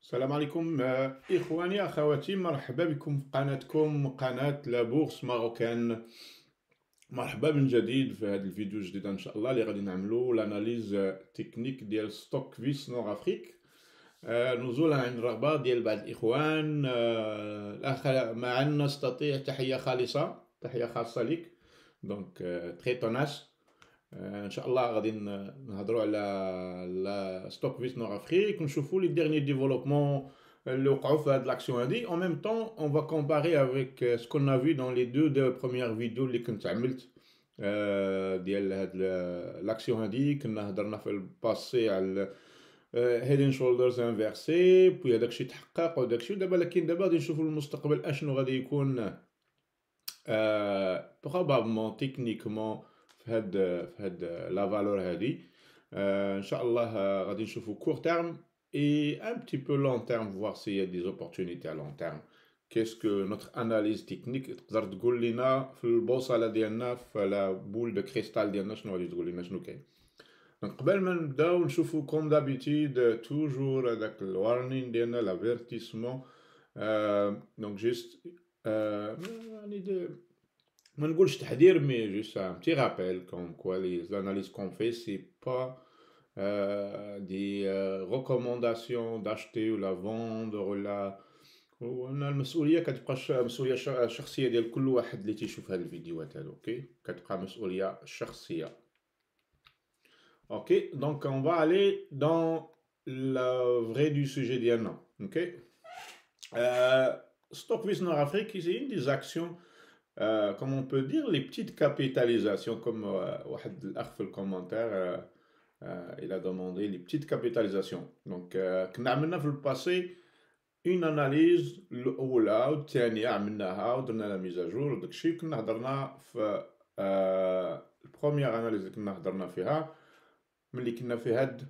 السلام عليكم إخواني أخواتي، مرحبا بكم في قناتكم قناة لا بورس ماروكان. مرحبا من جديد في هذا الفيديو الجديد إن شاء الله اللي غادي نعملو لاناليز تكنيك ديال ستوك فيس نور أفريك. نزولا عن الرغبة ديال بعض الإخوان. الأخ معا نستطيع تحية خالصة، تحية خاصة ليك دونك تري توناس. ان شاء الله غادي نهضروا على لا ستوك فيس نور افريك، نشوفوا لي ديرني ديفلوبمون اللي وقعوا في هاد لاكسيون هادي. اون ميم طون اون فا كومباري افيك سكون ا في دون لي دو بروميير فيديو اللي كنت عملت ديال هاد لاكسيون هادي. كنا هضرنا في الباسي على هيد اند شولدرز انفيرسي، بوي هداك الشيء تحقق وداك الشيء دابا، لكن دابا غادي نشوفوا المستقبل اشنو غادي يكون بروبابلمون تكنيكمون في هاد لا فالور هادي. ان شاء الله غادي نشوفوا كور تيرم et un petit peu long terme, voir s'il y a des opportunités à long terme. Qu'est-ce que notre analyse technique تقدر تقول لنا في البوصله ديالنا، في لا بول دو كريستال ديالنا، شنو غادي تقول لنا شنو كاين. دونك قبل ما نبداو نشوفوا كوم دابيتيد توجور هذاك الوارنين ديالنا لافيرتيسمون. دونك جيست يعني ما نقولش تحذير، مي جوست ان بتي رابيل كوم كوا لي زاناليز كون في سي با دي ريكومونداسيون داشتي ولا فوندر ولا، وانا المسؤوليه كتبقى مسؤوليه شخصيه ديال كل واحد اللي تيشوف هاد الفيديوهات هادو. اوكي، كتبقى مسؤوليه شخصيه. اوكي دونك اون فا الي دون لا فري دو سوجي ديالنا. اوكي ستوك فيس نور افريك سي اون دي اكسيون comme on peut dire, les petites capitalisations, comme واحد الأخ في الكومنتير il a demandé les petites capitalisations. Donc كنا عملنا في الباسي une analyse الأولى والثانية عملناها ودرنا لا ميزاجور وداكشي. كنا هضرنا في البروميير اناليز اللي كنا هضرنا فيها ملي كنا في هاد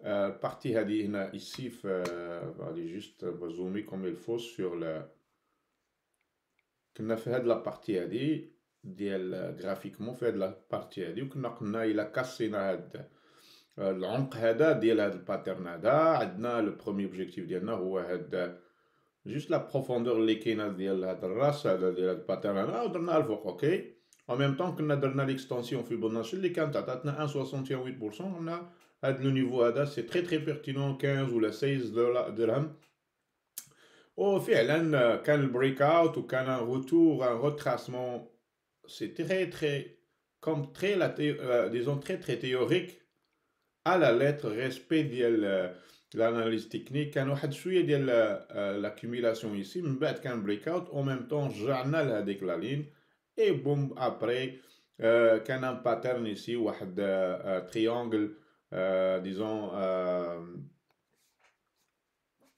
البارتي هادي هنا ici في غادي جوست زومي كوم الفو سور كنا في هاد لابارتي هادي ديال غرافيكمون، في هاد لابارتي هادي، وكنا قلنا الا كاسينا هاد العمق هذا ديال هاد الباترن هذا، عندنا لو بروميير اوبجيكتيف ديالنا هو هاد جوست لا بروفوندور اللي كاينه ديال هاد الراس هذا ديال هاد الباترن هذا، ودرنا الفوق. اوكي en même temps كنا درنا ليكستونسيون فيبوناتشي اللي كانت عطاتنا 1.68%. قلنا هاد لو نيفو هذا سي تري بيرتينون 15 ولا 16 درهم. وفعلا كان البريك اوت وكان ان روتور ان retracement. C'est très comme très disons très théorique à la lettre. Respect ديال l'analyse technique. كان واحد شويه ديال l'accumulation ici، من بعد كان بريك اوت او ميم طون رجعنا لهاديك لا لين اي بوم ابري كان ان باترن ici، واحد triangle disons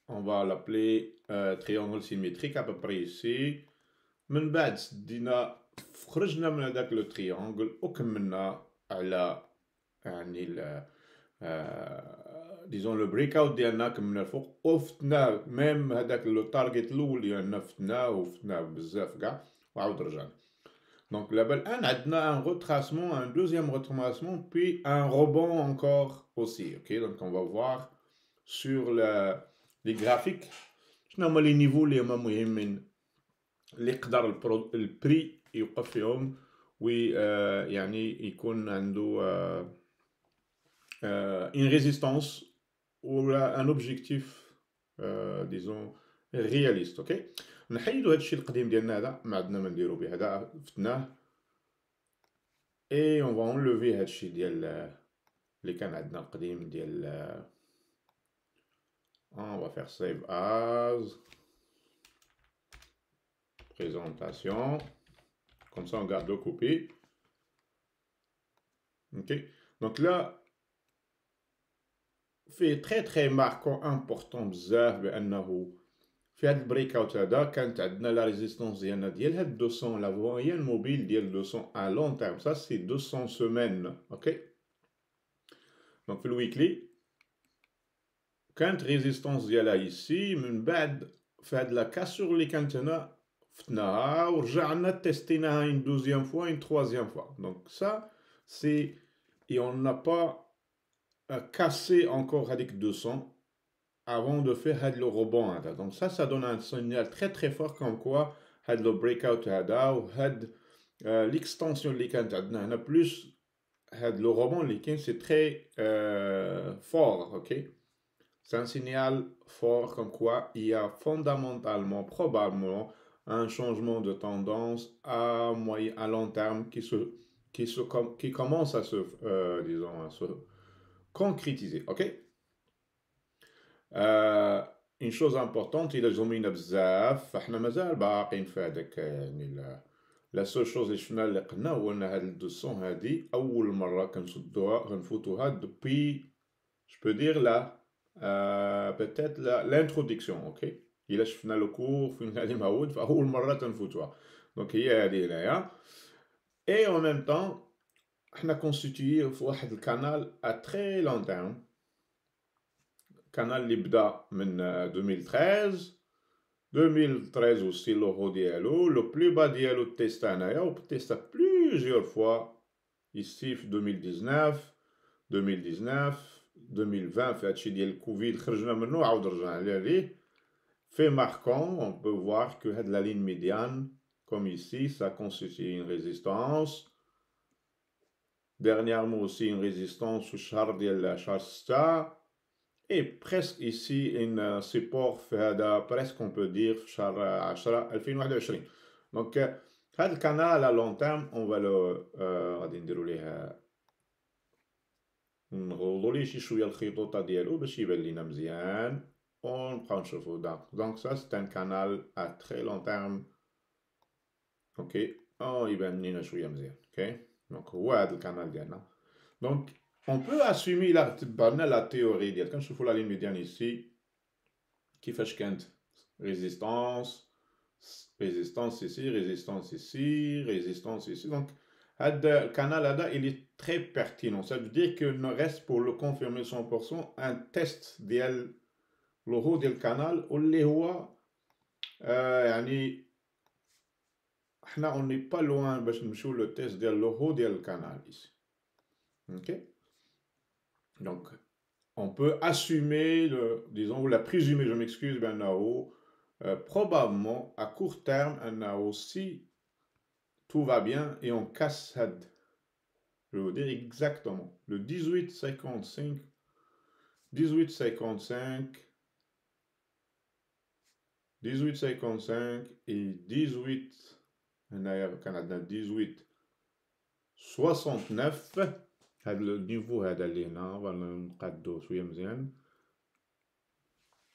on va l'appeler triangle symétrique à peu près ici. من بعد سدينا خرجنا من هذاك لو تريانجل وكملنا على يعني ديزون لو بريك اوت ديالنا، كملنا الفوق وفتنا ميم هذاك لو تارجت الاول ديالنا، فتناه بزاف كاع وعاود رجعنا. دونك دابا الان عندنا ان روتراسمون، ان دوزيام روتراسمون، بي ان روبون انكور اوسي. اوكي دونك اون فا فوار سور لي غرافيك شنو هما لي نيفو اللي هما مهمين اللي يقدر البري يوقف فيهم يعني يكون عنده ان ريزيستانس ولا ان اوبجيكتيف ديزون رياليست. اوكي نحيدو هادشي القديم ديالنا هذا، ما عندنا ما نديرو به، هذا فتناه اي اون فا اونلوفي هادشي ديال اللي كان عندنا القديم ديال on va faire save as présentation, comme ça on garde le copie. Ok donc là fait très marquant important بزاف بانه في هاد البريك اوت هذا كانت عندنا لا ريزيستانس ديالنا ديال هاد 200 لا فويان موبيل ديال 200 à long terme. Ça c'est 200 semaines. ok donc في الويكلي كانت ريزيستانس ديالها ici، من بعد في هاد لا كاسور اللي كانت هنا فتناها ورجعنا تيستيناها une deuxième fois une troisième fois. donc ça c'est et on n'a pas cassé encore هذيك 200 avant de faire had le rebond هذا. Donc ça donne un signal très très fort comme quoi had le breakout هذا و had l'extension اللي كانت عندنا هنا plus had le rebond اللي كاين c'est très fort, ok? C'est un signal fort comme quoi il y a fondamentalement, probablement, un changement de tendance à moyen, à long terme qui commence à se, disons, à se concrétiser, ok? Une chose importante, il a زومينا بزاف فاحنا مازال باقيين في هذاك يعني لا سول شوز اللي شفنا اللي قلنا هو ان هاد الدوسون هادي اول مره كنفوتوها دوبي je peux dire peut-être l'introduction, ok? إلا شفنا لو كور فين غادي معود فأول مرة تنفوتوها. دونك هي هادي هنايا. Et en même temps, حنا constitué في واحد الكانال à très long terme. كانال اللي بدا من 2013 aussi لو هو ديالو لو بلو با ديالو تيستا هنايا و تيستا plusieurs fois ici في 2019 2020 في هادشي ديال الكوفيد خرجنا منه وعاود رجعنا ليه. Fait marquant, on peut voir que la ligne médiane, comme ici, ça constitue une résistance. Dernièrement aussi une résistance au char de la Shasta. Et presque ici un support presque on peut dire char 2021. Donc, le canal à long terme, on va le نغوضو ليه شي شويه الخيطوطه ديالو باش يبان لينا مزيان ونبقاو نشوفو دونك سا سي ان كانال ا تري لون تيرم اوكي يبان لينا شويه مزيان اوكي دونك هو هذا الكانال ديالنا دونك اون بو اسومي لا تبعنا لا تيوري ديال كنشوفو لا لين ميديان ايسي كيفاش كانت ريزيستانس ici résistance ici donc le canal là, il est très pertinent. Ça veut dire qu'il ne reste pour le confirmer 100% un test ديال le haut du canal واللي هو يعني احنا on n'est pas loin باش نمشيو le test ديال le haut ديال canal ici. OK? Donc on peut assumer disons ou la présumer, je m'excuse, ben là-haut probablement à court terme un si tout va bien et on casse cette. Je vais vous dire exactement. Le 18,55 et 18 Canada 18,69 هذا النيفو هذا اللي هنا نقادو شويه مزيان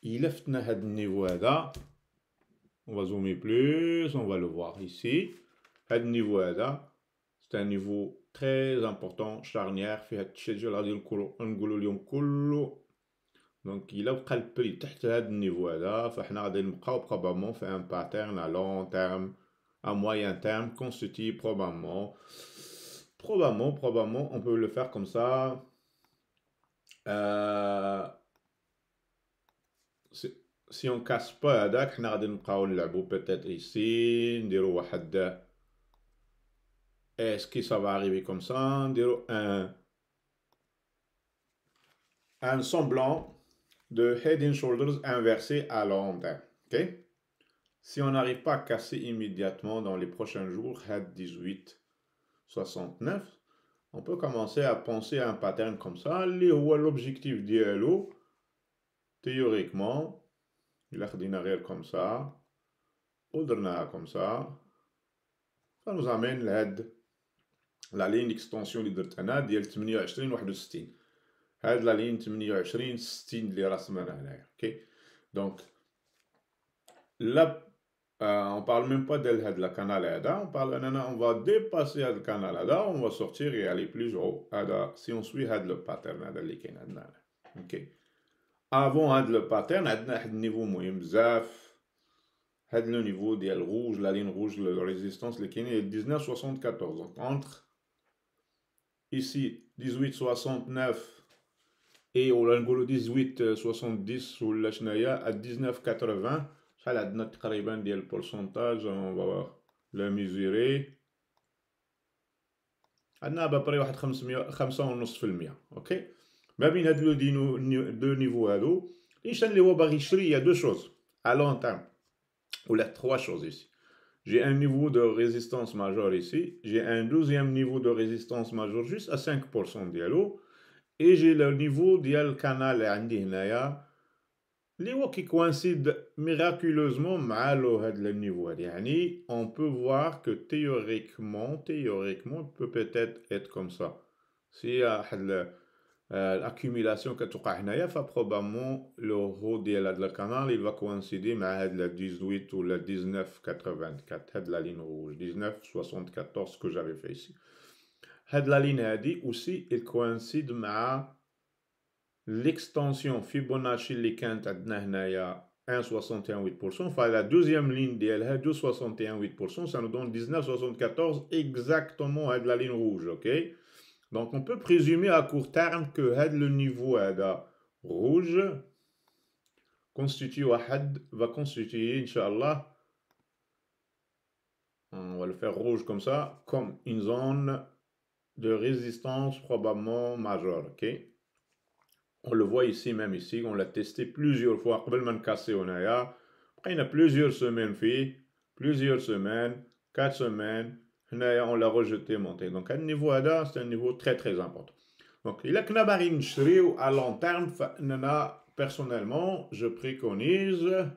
إلا فتنا هذا النيفو هذا on va zoomer plus on va le voir ici هذا النيفو هذا c'est un niveau très important charnière في هاد الشجره غادي نقولوا اليوم كله دونك الا بقى البري تحت هاد النيفو هذا فاحنا غادي نبقاو probablement في un pattern à long terme à moyen terme constitué probablement on peut le faire comme ça si on casse pas هذاك حنا غادي نبقاو نلعبوا peut-être ici نديروا واحد est-ce que ça va arriver comme ça نديروا un semblant de head and shoulders inversé à long terme, ok? Si on n'arrive pas à casser immédiatement dans les prochains jours, head 18,69, on peut commencer à penser à un pattern comme ça. L'objectif d'ILO, théoriquement, il a réel comme ça, Oldrna comme ça nous amène la ligne d'extension d'Idertana d'IL 28,61. هاد لا لين 28 60 اللي رسمنا هنايا اوكي دونك لا on parle même pas de هاد لا canal هذا on parle اننا on va dépasser هاد الكانال هذا on va sortir et aller plus haut هذا si on suit هاد لو باترن هذا اللي كاين عندنا اوكي افون هاد لو باترن عندنا واحد النيفو مهم بزاف هاد لو نيفو ديال rouge لا لين rouge لو ريزيستانس اللي كاين 1974 donc entre ici 1869 et on نقولوا 18,70 ولا شناهي à 19,80 شحال عندنا تقريبا ديال البورسونتاج on va la mesurer عندنا بابري واحد 5.5% اوكي ما بين هاد دو نيفو هادو الانسان اللي هو باغي يشري il y a deux choses à long terme ou là trois choses ici. J'ai un niveau de résistance majeur ici, j'ai un deuxième niveau de résistance majeur juste à 5% ديالو et j'ai le niveau ديال الكانال اللي عندي هنايا اللي هو qui coïncide miraculeusement مع هذا النيفو هذا. يعني on peut voir que théoriquement il peut peut-être être comme ça. Si واحد l'accumulation كتوقع هنايا فبروبابlement لو هو ديال هاد الكانال il va coïncider مع هاد 18 ولا 1984 هاد لا لين روج 1974 que j'avais fait ici. هاد لا لين هادي aussi il coïncide مع l'extension Fibonacci اللي كانت عندنا هنايا 1,61,8%. فلا deuxième ligne ديالها 2,61,8%, ça nous donne 19,74 exactement هاد la ligne rouge, ok? Donc on peut présumer à court terme que le niveau rouge va constituer, Inch'Allah, on va le faire rouge comme ça, comme une zone de résistance probablement majeure, ok? On le voit ici, même ici, on l'a testé plusieurs fois. Après, il y a plusieurs semaines, plusieurs semaines, 4 semaines, on l'a rejeté, monté. Donc, à ce niveau là, c'est un niveau très très important. Donc, il a que à long terme, personnellement, je préconise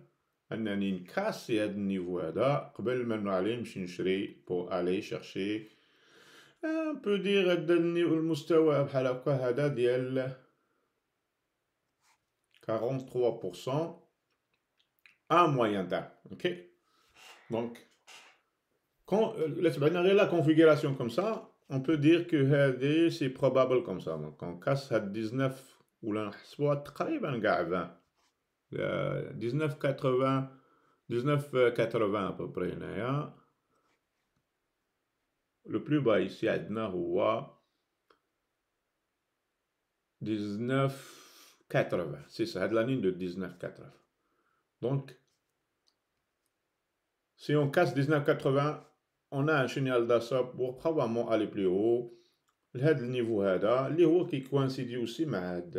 أنني نكاسي هذا النيفو هذا قبل ما نعلم باش نشري pour aller chercher un peu dire هذا المستوى بحال هكا هذا ديال 43% à moyen terme. Ok? Donc, quand la configuration comme ça, on peut dire que c'est probable comme ça. Donc, on casse à 19 ou là, تقريبا كاع 20 19,80 19,80 à peu près هنايا. Le plus bas ici عندنا هو 19,80. C'est ça, la ligne de 19,80. Donc, si on casse 19,80, on a un signal d'achat pour probablement aller plus haut. Le niveau qui coïncide aussi avec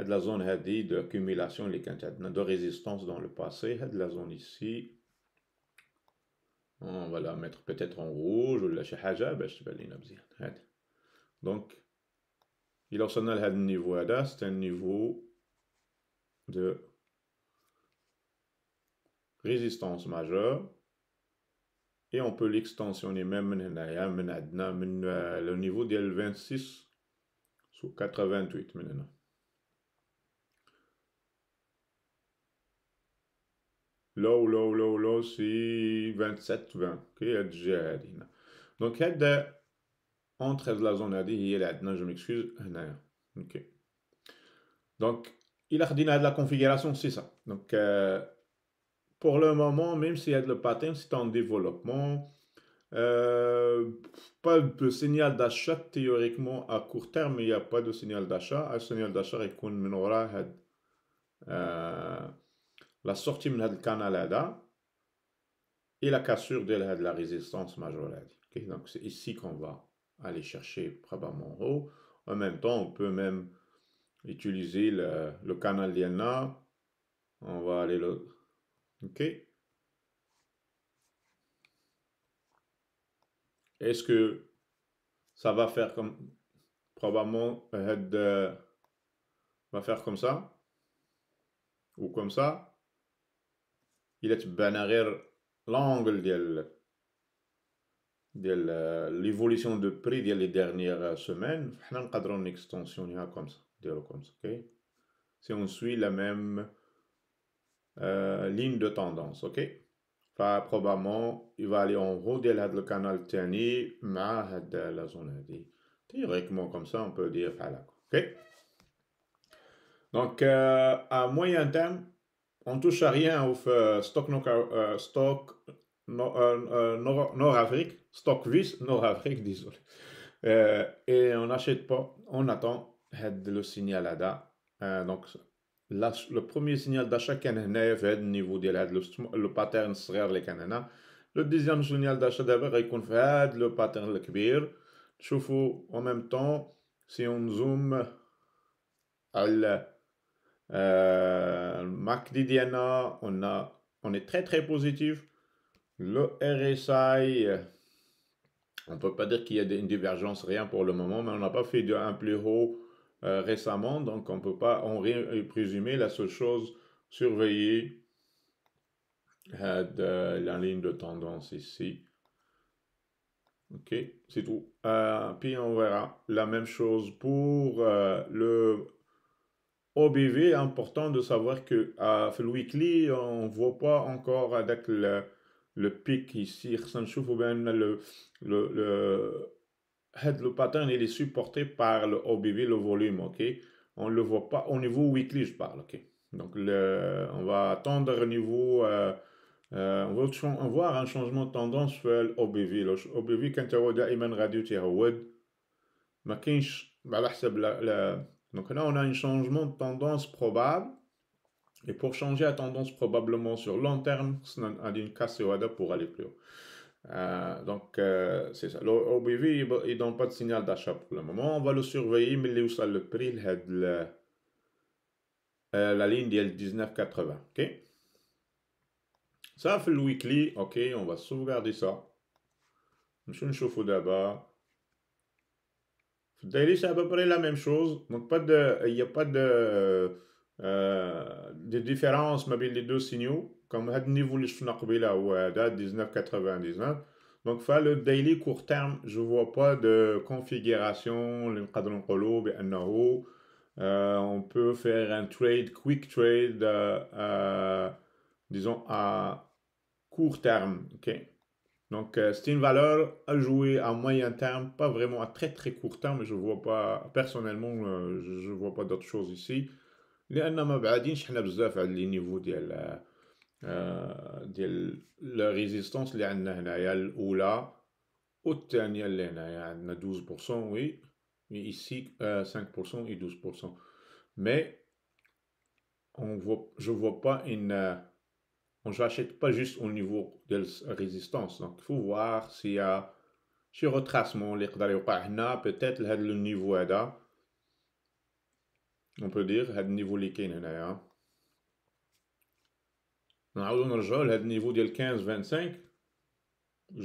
la zone d'accumulation de résistance dans le passé. La zone ici, on va la mettre peut-être en rouge ou la chahaja, donc, il a le niveau c'est un niveau de résistance majeure et on peut l'extensionner même le niveau de 26 sur 88 maintenant. Low, c'est 27-20. Donc, entre la zone هذه je m'excuse. Ok. Donc, il a dit la configuration, c'est ça. Donc, pour le moment, même si le pattern c'est en développement, pas de signal d'achat théoriquement à court terme, il n'y a pas de signal d'achat. Un signal d'achat est la sortie de ce canal et la cassure de la résistance majeure. Okay? Donc c'est ici qu'on va aller chercher probablement en haut. En même temps, on peut même utiliser le canal d'Iana. On va aller le... Ok. Est-ce que ça va faire comme... Probablement, va faire comme ça. Ou comme ça. Il est derrière l'angle de l'évolution de prix des dernières semaines. On a une extension comme ça. Okay? Si on suit la même ligne de tendance, ok? Probablement, il va aller en haut de le canal Tiani, mais la zone théoriquement comme ça, on peut dire, ok? Donc, à moyen terme, on touche à rien au stock Nord-Afrique, stock vis Nord-Afrique, désolé. Et on n'achète pas, on attend le signal là. Donc, là, le premier signal d'achat كان هنايا في هذا النيفو ديال هذا لو باترن الصغير اللي كان هنا. لو ديزيام سينيال داشا دابا غيكون في هذا لو باترن الكبير. تشوفوا en même temps si on zoom على MACD ديالنا on est très très positif. Le RSI, on ne peut pas dire qu'il y a une divergence, rien pour le moment, mais on n'a pas fait un plus haut récemment, donc on ne peut pas en présumer. La seule chose, surveiller de la ligne de tendance ici. Ok, c'est tout. Puis on verra la même chose pour le OBV. Important de savoir que في le weekly on voit pas encore avec le pic ici. نشوفوا بأن le pattern il est supporté par le OBV, le volume, ok. On le voit pas au niveau weekly, je parle, ok. Donc on va attendre au niveau on va voir un changement de tendance في ال OBV. le OBV كان هو دائما غادي تيهود ما كاينش على حسب donc là on a un changement de tendance probable, et pour changer la tendance probablement sur long terme on a une casse pour aller plus haut. Donc c'est ça. Le OBV il donne pas de signal d'achat pour le moment. On va le surveiller mais il وصل le prix la ligne ديال 19,80, ok. Ça fait le weekly, ok, on va sauvegarder ça. Je vais chauffer d'abord. Daily, c'est à peu près la même chose. Donc, il n'y a pas de différence entre les deux signaux. Comme le niveau اللي شفنا قبيله هو هذا 19,99. Donc, le daily court terme, je ne vois pas de configuration. اللي نقدروا نقولوا بأنه on peut faire un trade, quick trade, disons à court terme, ok. Donc c'est une valeur à jouer à moyen terme, pas vraiment à très très court terme. Je vois pas personnellement, je vois pas d'autre chose ici. لأن ما بعدينش حنا بزاف على لي نيفو ديال لا ريزيستانس اللي عندنا هنايا الأولى والثانية اللي هنايا عندنا 12%, oui, mais ici 5% et 12%. Mais je vois pas on n'achète pas juste au niveau de résistance. Donc il faut voir s'il y a شي retracement اللي يقدر يوقع هنا peut-être لهذا le niveau هذا. On peut dire هذا النيفو اللي كاين هنايا. نعاودو نرجعو لهذا النيفو ديال 15-25.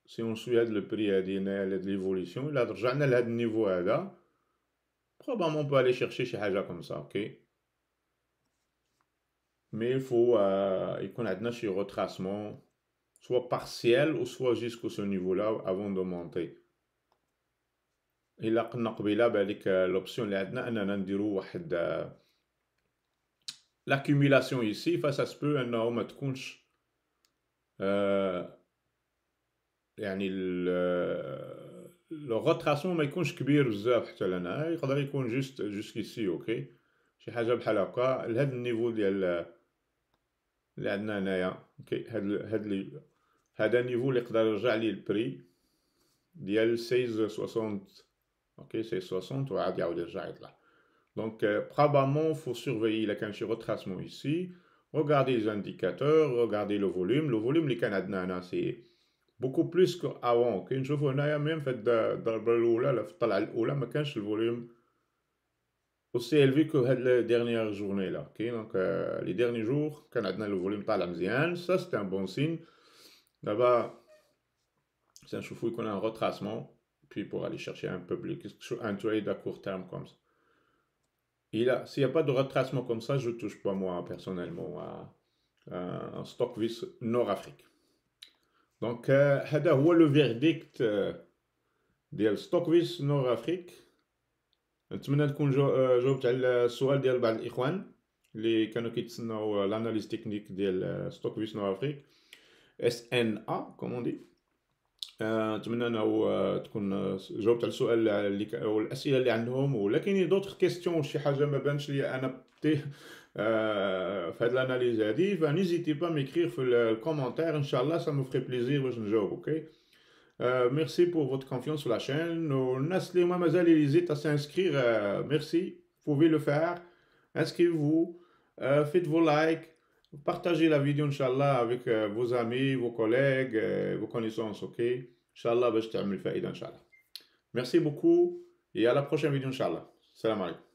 si on suit هذا le prix هادي هنايا هاد l'évolution إلا رجعنا لهذا النيفو هذا probablement on peut aller chercher شي حاجة comme ça, ok. Mais il faut يكون عندنا شي retracement soit partiel ou soit jusqu'à ce niveau-là avant de monter. إلا قلنا قبيلة بهذيك l'option اللي عندنا أننا نديرو واحد l'accumulation ici, ça se peut أنه ما تكونش يعني le retracement ما يكونش كبير بزاف حتى لهنا, يقدر يكون jusqu'ici, اوكي. شي حاجة بحال هكا لهاد النيفو ديال اللي عندنا هنايا, اوكي. هذا النيفو اللي يقدر يرجع لي البري ديال 16,60, اوكي 16,60 وعاد يعاود يرجع يطلع. Donc probablement faut surveiller il y a un retracement ici. Regardez les indicateurs, regardez le volume. Le volume اللي كان عندنا هنا c'est beaucoup plus qu'avant, اوكي. نشوفوا هنايا même في الضربة الأولى في الطلعة الأولى ما كانش الفوليوم aussi élevé que les dernières journées là, ok. Donc les derniers jours كان عندنا le volume طالع مزيان, ça c'est un bon signe. Là-bas c'est نشوفوا يكون un retracement puis pour aller chercher un peu plus un trade à court terme comme ça. S'il n'y a pas de retracement comme ça, je ne touche pas moi personnellement à un Stockvis Nord-Afrique. Donc هذا هو le verdict ديال Stockvis Nord-Afrique. نتمنى نكون جاوبت على السؤال ديال بعض الاخوان اللي كانوا كيتسناو l'analyse technique ديال Stockvis Nord-Afrique SNA comme on dit. نتمنى انه تكون جاوبت على السؤال او الاسئله اللي عندهم, ولا كاينين دوطخ كيستيون شي حاجه ما بانش لي انا في هاد الاناليز هادي, فنيزيتي با ميكرير في الكومونتير ان شاء الله, ça me ferait plaisir باش نجاوب, اوكي. Merci pour votre confiance sur la chaîne. الناس اللي ما مازال يزيد à s'inscrire, merci, vous pouvez le faire. Inscrivez-vous, faites vos likes, partagez la vidéo Inch'Allah avec vos amis, vos collègues, vos connaissances, ok. Inch'Allah باش تعمل فائدة Inch'Allah. Merci beaucoup et à la prochaine vidéo Inch'Allah. Salam alaikum.